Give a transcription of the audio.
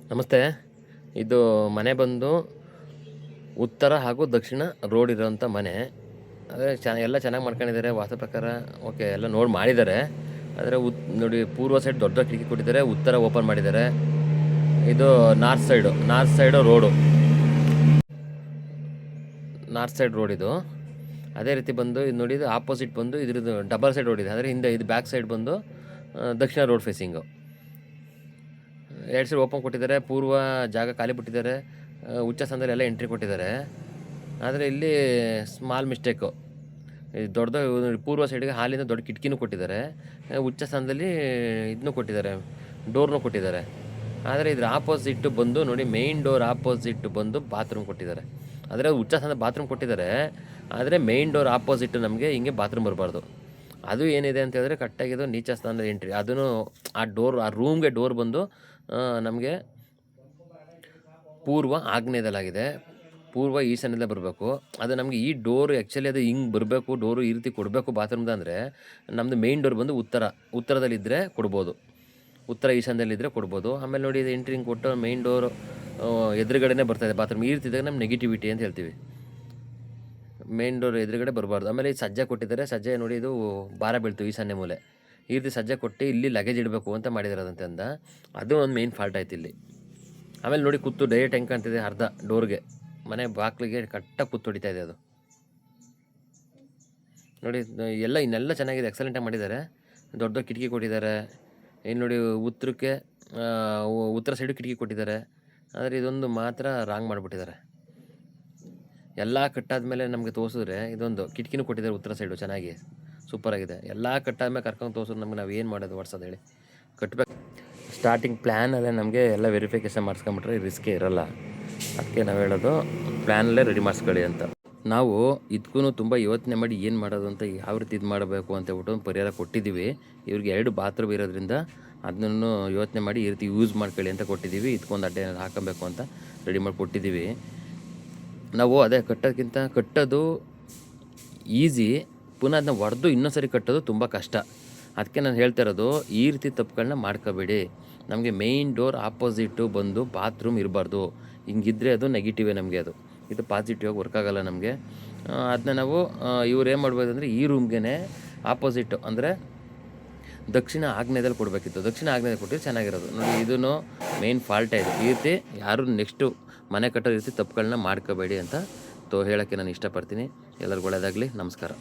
ನಮಸ್ತೆ. ಇದು ಮನೆ ಬಂದು ಉತ್ತರ ಹಾಗೂ ದಕ್ಷಿಣ ರೋಡ್ ಇರೋಂಥ ಮನೆ. ಅದೇ ಎಲ್ಲ ಚೆನ್ನಾಗಿ ಮಾಡ್ಕೊಂಡಿದ್ದಾರೆ ವಾಸ್ತು ಪ್ರಕಾರ. ಓಕೆ, ಎಲ್ಲ ನೋಡಿ ಮಾಡಿದ್ದಾರೆ. ಆದರೆ ನೋಡಿ, ಪೂರ್ವ ಸೈಡ್ ದೊಡ್ಡ ಕಿಟಕಿ ಕೊಟ್ಟಿದ್ದಾರೆ, ಉತ್ತರ ಓಪನ್ ಮಾಡಿದ್ದಾರೆ. ಇದು north side road, north side road ಇದು. ಅದೇ ರೀತಿ ಬಂದು ಇದು ನೋಡಿ, ಇದು ಆಪೋಸಿಟ್ ಬಂದು ಇದ್ರದ್ದು ಡಬಲ್ ಸೈಡ್ ರೋಡ್ ಇದೆ. ಆದರೆ ಹಿಂದೆ ಇದು ಬ್ಯಾಕ್ ಸೈಡ್ ಬಂದು ದಕ್ಷಿಣ ರೋಡ್ ಫೇಸಿಂಗು. ಎರಡು ಸೈಡ್ ಓಪನ್ ಕೊಟ್ಟಿದ್ದಾರೆ. ಪೂರ್ವ ಜಾಗ ಖಾಲಿ ಬಿಟ್ಟಿದ್ದಾರೆ. ಉಚ್ಚ ಸ್ಥಾನದಲ್ಲಿ ಎಲ್ಲ ಎಂಟ್ರಿ ಕೊಟ್ಟಿದ್ದಾರೆ. ಆದರೆ ಇಲ್ಲಿ ಸ್ಮಾಲ್ ಮಿಸ್ಟೇಕು. ದೊಡ್ಡ ಪೂರ್ವ ಸೈಡ್ಗೆ ಹಾಲಿಂದ ದೊಡ್ಡ ಕಿಟಕಿನೂ ಕೊಟ್ಟಿದ್ದಾರೆ. ಉಚ್ಚ ಸ್ಥಾನದಲ್ಲಿ ಇದನ್ನೂ ಕೊಟ್ಟಿದ್ದಾರೆ, ಡೋರ್ನೂ ಕೊಟ್ಟಿದ್ದಾರೆ. ಆದರೆ ಇದ್ರ ಆಪೋಸಿಟ್ಟು ಬಂದು ನೋಡಿ, ಮೇಯ್ನ್ ಡೋರ್ ಆಪೋಸಿಟ್ ಬಂದು ಬಾತ್ರೂಮ್ ಕೊಟ್ಟಿದ್ದಾರೆ. ಆದರೆ ಉಚ್ಚ ಸ್ಥಾನದ ಬಾತ್ರೂಮ್ ಕೊಟ್ಟಿದ್ದಾರೆ. ಆದರೆ ಮೇಯ್ನ್ ಡೋರ್ ಆಪೋಸಿಟ್ಟು ನಮಗೆ ಹಿಂಗೆ ಬಾತ್ರೂಮ್ ಬರಬಾರ್ದು. ಅದು ಏನಿದೆ ಅಂತ ಹೇಳಿದ್ರೆ, ಕಟ್ಟಾಗಿದ್ದು ನೀಚ ಸ್ಥಾನದ ಎಂಟ್ರಿ. ಅದನ್ನು ಆ ರೂಮ್ಗೆ ಡೋರ್ ಬಂದು ನಮಗೆ ಪೂರ್ವ ಆಗ್ನೇಯದಲ್ಲಾಗಿದೆ. ಪೂರ್ವ ಈಶಾನ್ಯದಲ್ಲೇ ಬರಬೇಕು. ಅದು ನಮಗೆ ಈ ಡೋರ್ ಆ್ಯಕ್ಚುಲಿ ಅದು ಹಿಂಗೆ ಬರಬೇಕು, ಡೋರು ಈ ರೀತಿ ಕೊಡಬೇಕು ಬಾತ್ರೂಮ್ದು. ಅಂದರೆ ನಮ್ಮದು ಮೇಯ್ನ್ ಡೋರ್ ಬಂದು ಉತ್ತರದಲ್ಲಿದ್ದರೆ ಕೊಡ್ಬೋದು, ಉತ್ತರ ಈಶಾನ್ಯದಲ್ಲಿದ್ದರೆ ಕೊಡ್ಬೋದು. ಆಮೇಲೆ ನೋಡಿ, ಇದು ಎಂಟ್ರಿ ಹಿಂಗೆ ಕೊಟ್ಟು ಮೇಯ್ನ್ ಡೋರು ಎದುರುಗಡೆನೇ ಬರ್ತಾಯಿದೆ ಬಾತ್ರೂಮ್. ಈ ರೀತಿ ಇದ್ದಾಗ ನಮ್ಮ ನೆಗೆಟಿವಿಟಿ ಅಂತ ಹೇಳ್ತೀವಿ. ಮೇಯ್ನ್ ಡೋರ್ ಎದುರುಗಡೆ ಬರಬಾರ್ದು. ಆಮೇಲೆ ಈ ಸಜ್ಜೆ ಕೊಟ್ಟಿದ್ದಾರೆ. ಸಜ್ಜೆ ನೋಡಿ, ಇದು ಭಾರ ಬೀಳ್ತು ಈಶಾನ್ಯ ಮೂಲೆ. ಈ ರೀತಿ ಸಜ್ಜೆ ಕೊಟ್ಟು ಇಲ್ಲಿ ಲಗೇಜ್ ಇಡಬೇಕು ಅಂತ ಮಾಡಿದಾರಂತೆ ಅಂದ. ಅದು ಒಂದು ಮೇಯ್ನ್ ಫಾಲ್ಟ್ ಆಯ್ತು ಇಲ್ಲಿ. ಆಮೇಲೆ ನೋಡಿ, ಡೈರೆಕ್ಟ್ ಹೆಂಗೆ ಕಾಣ್ತಿದೆ, ಅರ್ಧ ಡೋರ್ಗೆ, ಮನೆ ಬಾಗಿಲಿಗೆ ಕಟ್ಟಾಗಿ ಹೊಡಿತಾ ಇದೆ ಅದು. ನೋಡಿ, ಇನ್ನೆಲ್ಲ ಚೆನ್ನಾಗಿದೆ, ಎಕ್ಸಲೆಂಟಾಗಿ ಮಾಡಿದ್ದಾರೆ. ದೊಡ್ಡ ಕಿಟಕಿ ಕೊಟ್ಟಿದ್ದಾರೆ. ಇನ್ನು ನೋಡಿ, ಉತ್ತರ ಸೈಡು ಕಿಟಕಿ ಕೊಟ್ಟಿದ್ದಾರೆ. ಆದರೆ ಇದೊಂದು ಮಾತ್ರ ರಾಂಗ್ ಮಾಡಿಬಿಟ್ಟಿದ್ದಾರೆ. ಎಲ್ಲ ಕಟ್ಟಾದ್ಮೇಲೆ ನಮಗೆ ತೋರಿಸಿದ್ರೆ ಇದೊಂದು ಕಿಟಕಿನೂ ಕೊಟ್ಟಿದ್ದಾರೆ ಉತ್ತರ ಸೈಡು, ಚೆನ್ನಾಗಿ ಸೂಪರಾಗಿದೆ. ಎಲ್ಲ ಕಟ್ಟಾದ್ಮೇಲೆ ಕರ್ಕೊಂಡು ತೋರಿಸಿದ್ರೆ ನಮ್ಗೆ ನಾವು ಏನು ಮಾಡೋದು ವಾಟ್ಸೋದು ಹೇಳಿ. ಕಟ್ಟಬೇಕು. ಸ್ಟಾರ್ಟಿಂಗ್ ಪ್ಲ್ಯಾನಲ್ಲೇ ನಮಗೆ ಎಲ್ಲ ವೆರಿಫಿಕೇಷನ್ ಮಾಡಿಸ್ಕೊಂಬಿಟ್ರೆ ರಿಸ್ಕೇ ಇರೋಲ್ಲ. ಅದಕ್ಕೆ ನಾವು ಹೇಳೋದು, ಪ್ಲ್ಯಾನಲ್ಲೇ ರೆಡಿ ಮಾಡಿಸ್ಕೊಳ್ಳಿ ಅಂತ. ನಾವು ಇದಕ್ಕೂ ತುಂಬ ಯೋಚನೆ ಮಾಡಿ ಏನು ಮಾಡೋದು ಅಂತ, ಯಾವ ರೀತಿ ಇದು ಮಾಡಬೇಕು ಅಂತ ಹೇಳ್ಬಿಟ್ಟು ಪರಿಹಾರ ಕೊಟ್ಟಿದ್ದೀವಿ. ಇವ್ರಿಗೆ 2 ಬಾತ್ರೂಮ್ ಇರೋದ್ರಿಂದ ಅದನ್ನು ಯೋಚನೆ ಮಾಡಿ ಈ ರೀತಿ ಯೂಸ್ ಮಾಡ್ಕೊಳ್ಳಿ ಅಂತ ಕೊಟ್ಟಿದ್ದೀವಿ. ಇದಕ್ಕೊಂದು ಅಡ್ಡೆ ಹಾಕಬೇಕು ಅಂತ ರೆಡಿ ಮಾಡಿ ಕೊಟ್ಟಿದ್ದೀವಿ. ನಾವು ಅದೇ ಕಟ್ಟೋದು ಈಸಿ, ಪುನಃ ಅದನ್ನ ಹೊಡೆದು ಇನ್ನೊಂದ್ಸರಿ ಕಟ್ಟೋದು ತುಂಬ ಕಷ್ಟ. ಅದಕ್ಕೆ ನಾನು ಹೇಳ್ತಾ ಇರೋದು, ಈ ರೀತಿ ತಪ್ಪುಗಳನ್ನ ಮಾಡ್ಕೋಬೇಡಿ. ನಮಗೆ ಮೇಯ್ನ್ ಡೋರ್ ಆಪೋಸಿಟ್ಟು ಬಂದು ಬಾತ್ರೂಮ್ ಇರಬಾರ್ದು. ಹಿಂಗಿದ್ರೆ ಅದು ನೆಗೆಟಿವೇ ನಮಗೆ. ಇದು ಪಾಸಿಟಿವ್ ಆಗಿ ವರ್ಕ್ ಆಗೋಲ್ಲ ನಮಗೆ. ಅದನ್ನ ನಾವು ಇವ್ರು ಏನು ಮಾಡ್ಬೋದು ಅಂದರೆ, ಈ ರೂಮ್ಗೆ ಆಪೋಸಿಟ್ಟು ಅಂದರೆ ದಕ್ಷಿಣ ಆಗ್ನೇಯದಲ್ಲಿ ಕೊಡಬೇಕಿತ್ತು. ದಕ್ಷಿಣ ಆಗ್ನೇಯದಲ್ಲಿ ಕೊಟ್ಟಿದ್ದು ಚೆನ್ನಾಗಿರೋದು. ನೋಡಿ, ಇದೂ ಮೇಯ್ನ್ ಫಾಲ್ಟೇ ಇದೆ. ಈ ರೀತಿ ಯಾರು ನೆಕ್ಸ್ಟು ಮನೆ ಕಟ್ಟೋ ರೀತಿ ತಪ್ಪುಗಳನ್ನ ಮಾಡ್ಕೋಬೇಡಿ ಅಂತ ಹೇಳೋಕ್ಕೆ ನಾನು ಇಷ್ಟಪಡ್ತೀನಿ. ಎಲ್ಲರಿಗೂ ಒಳ್ಳೆಯದಾಗಲಿ. ನಮಸ್ಕಾರ.